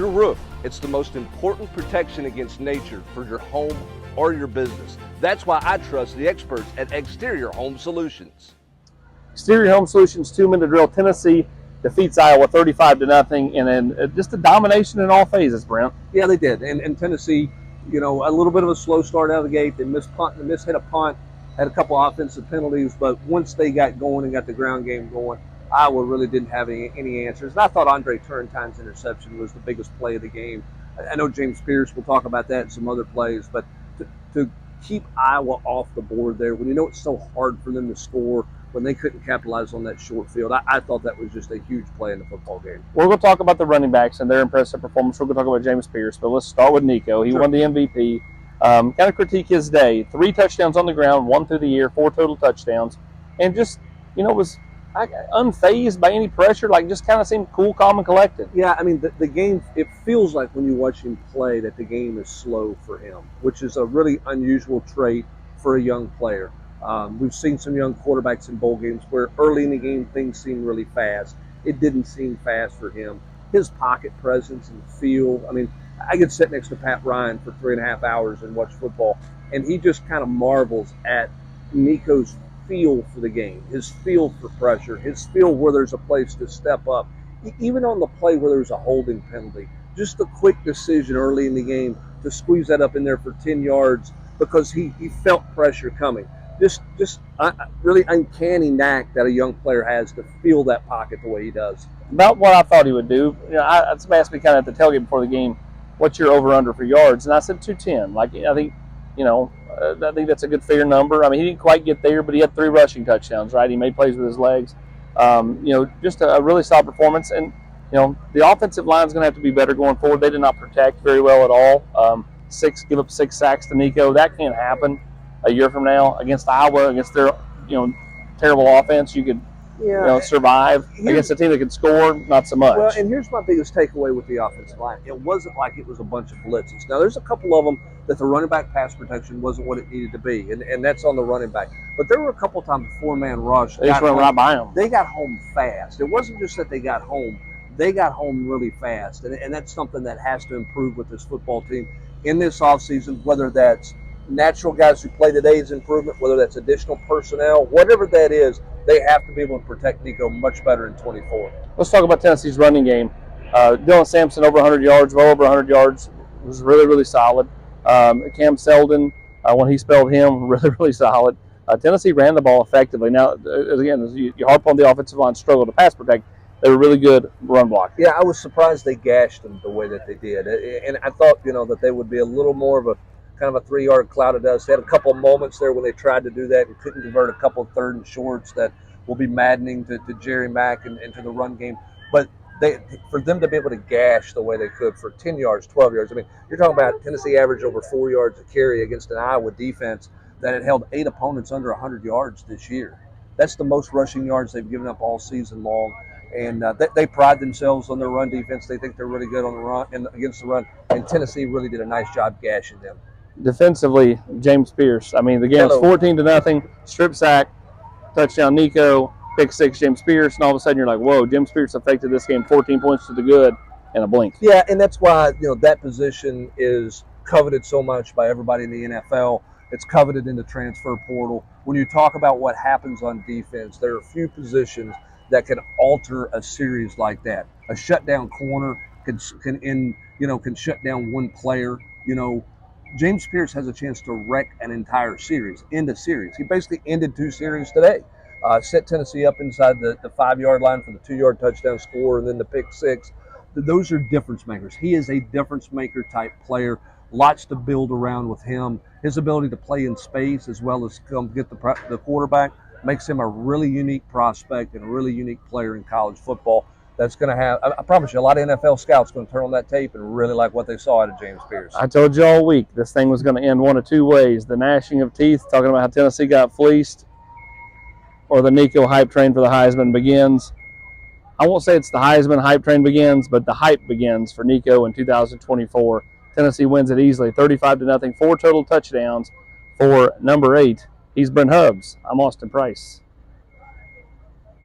your roof. It's the most important protection against nature for your home or your business. That's why I trust the experts at Exterior Home Solutions. Exterior Home Solutions 2-minute drill. Tennessee defeats Iowa 35-0, and then just a domination in all phases, Brent. Yeah, they did. And Tennessee, you know, a little bit of a slow start out of the gate. They mishit a punt, had a couple offensive penalties, but once they got going and got the ground game going, Iowa really didn't have any answers. And I thought Andre Turrentine's interception was the biggest play of the game. I know James Pierce will talk about that and some other plays, but to keep Iowa off the board there, when you know it's so hard for them to score, when they couldn't capitalize on that short field, I thought that was just a huge play in the football game. We're going to talk about the running backs and their impressive performance. We're going to talk about James Pierce, but let's start with Nico. He won the MVP. Kind of critique his day. 3 touchdowns on the ground, 1 through the year, 4 total touchdowns, and just, you know, was unfazed by any pressure, like just kind of seemed cool, calm, and collected. Yeah, I mean, the game, it feels like when you watch him play that the game is slow for him, which is a really unusual trait for a young player. We've seen some young quarterbacks in bowl games where early in the game things seem really fast. It didn't seem fast for him. His pocket presence and feel, I mean, I could sit next to Pat Ryan for 3.5 hours and watch football, and he just kind of marvels at Nico's feel for the game, his feel for pressure, his feel where there's a place to step up. Even on the play where there's a holding penalty, just a quick decision early in the game to squeeze that up in there for 10 yards because he felt pressure coming. Just a really uncanny knack that a young player has to feel that pocket the way he does. About what I thought he would do. You know, somebody asked me kind of at the tailgate before the game, what's your over-under for yards? And I said 210. Like, I think, you know, I think that's a good fair number. I mean, he didn't quite get there, but he had 3 rushing touchdowns, right? He made plays with his legs. You know, just a really solid performance. And, you know, the offensive line is going to have to be better going forward. They did not protect very well at all. Give up 6 sacks to Nico. That can't happen a year from now against Iowa, against their, you know, terrible offense. You could, you know, survive against a team that could score, not so much. Well, and here's my biggest takeaway with the offensive line. It wasn't like it was a bunch of blitzes. Now, there's a couple of them that the running back pass protection wasn't what it needed to be, and that's on the running back. But there were a couple times the 4-man rush. They just went right by them. They got home fast. It wasn't just that they got home. They got home really fast, and that's something that has to improve with this football team in this offseason, whether that's natural guys who play today's improvement, whether that's additional personnel, whatever that is, they have to be able to protect Nico much better in 24. Let's talk about Tennessee's running game. Dylan Sampson over 100 yards, well over 100 yards, was really, really solid. Cam Selden, when he spelled him, really, really solid. Tennessee ran the ball effectively. Now, again, as you harp on the offensive line struggle to pass protect, they were really good run block. Yeah, I was surprised they gashed them the way that they did. And I thought, you know, that they would be a little more of a kind of a 3-yard cloud of dust. They had a couple of moments there when they tried to do that and couldn't convert a couple of 3rd and shorts that will be maddening to Jerry Mack and to the run game. But for them to be able to gash the way they could for 10 yards, 12 yards. I mean, you're talking about Tennessee averaged over 4 yards a carry against an Iowa defense that had held 8 opponents under 100 yards this year. That's the most rushing yards they've given up all season long. And they pride themselves on their run defense. They think they're really good on the run and against the run. And Tennessee really did a nice job gashing them. Defensively, James Pierce. I mean, the game was 14-0, strip sack, touchdown Nico, pick 6 James Pierce, and all of a sudden you're like, whoa, James Pierce affected this game 14 points to the good in a blink. Yeah, and that's why, you know, that position is coveted so much by everybody in the NFL. It's coveted in the transfer portal. When you talk about what happens on defense, there are a few positions that can alter a series like that. A shutdown corner can shut down one player. You know, James Pierce has a chance to wreck an entire series, end a series. He basically ended 2 series today. Set Tennessee up inside the 5-yard line for the 2-yard touchdown score and then the pick 6. Those are difference makers. He is a difference maker type player. Lots to build around with him. His ability to play in space as well as come get the quarterback makes him a really unique prospect and a really unique player in college football. That's going to have, I promise you, a lot of NFL scouts going to turn on that tape and really like what they saw out of James Pierce. I told you all week this thing was going to end one of 2 ways. The gnashing of teeth, talking about how Tennessee got fleeced, or the Nico hype train for the Heisman begins. I won't say it's the Heisman hype train begins, but the hype begins for Nico in 2024. Tennessee wins it easily, 35-0, 4 total touchdowns for number 8. He's Brent Hubbs. I'm Austin Price.